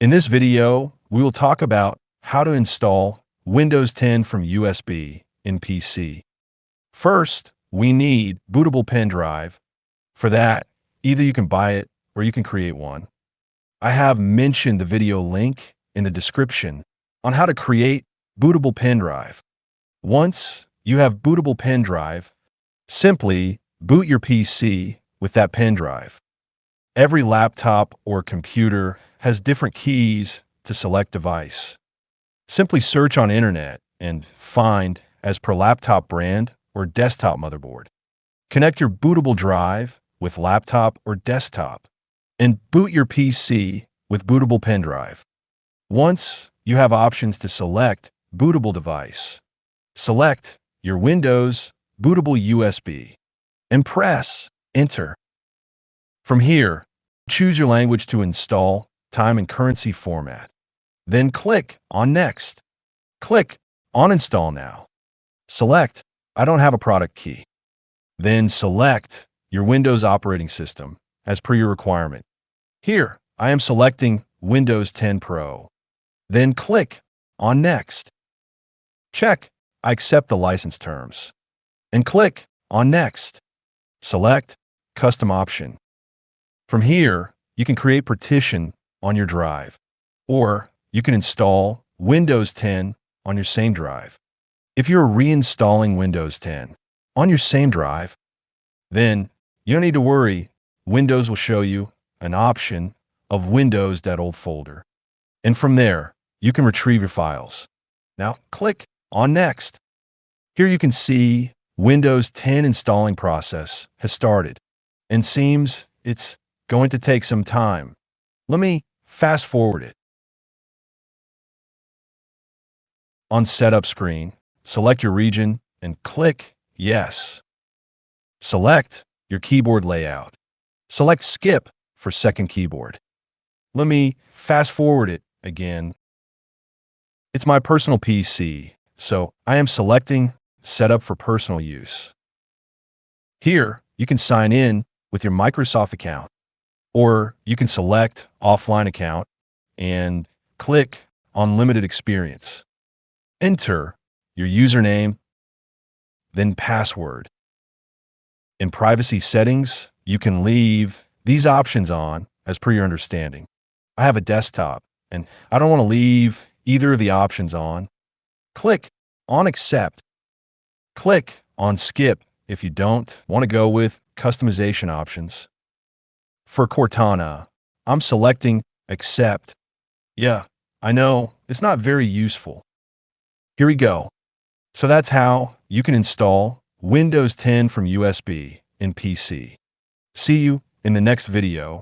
In this video, we will talk about how to install Windows 10 from USB in PC. First, we need bootable pen drive. For that, either you can buy it or you can create one. I have mentioned the video link in the description on how to create bootable pen drive. Once you have bootable pen drive, simply boot your PC with that pen drive. Every laptop or computer has different keys to select device. Simply search on internet and find as per laptop brand or desktop motherboard. Connect your bootable drive with laptop or desktop and boot your PC with bootable pen drive. Once you have options to select bootable device, select your Windows bootable USB and press Enter. From here, choose your language to install, time and currency format. Then click on Next. Click on Install Now. Select I don't have a product key. Then select your Windows operating system as per your requirement. Here, I am selecting Windows 10 Pro. Then click on Next. Check I accept the license terms. And click on Next. Select Custom Option. From here, you can create partition on your drive, or you can install Windows 10 on your same drive. If you're reinstalling Windows 10 on your same drive, then you don't need to worry. Windows will show you an option of Windows.old folder. And from there, you can retrieve your files. Now click on Next. Here you can see Windows 10 installing process has started and seems it's going to take some time. Let me fast forward it. On Setup screen, select your region and click Yes. Select your keyboard layout. Select Skip for second keyboard. Let me fast forward it again. It's my personal PC, so I am selecting Setup for personal use. Here, you can sign in with your Microsoft account, or you can select Offline account and click on Limited Experience. Enter your username, then password. In privacy settings, you can leave these options on as per your understanding. I have a desktop and I don't want to leave either of the options on. Click on Accept. Click on Skip if you don't want to go with customization options. For Cortana, I'm selecting Accept. Yeah, I know, it's not very useful. Here we go. So that's how you can install Windows 10 from USB in PC. See you in the next video.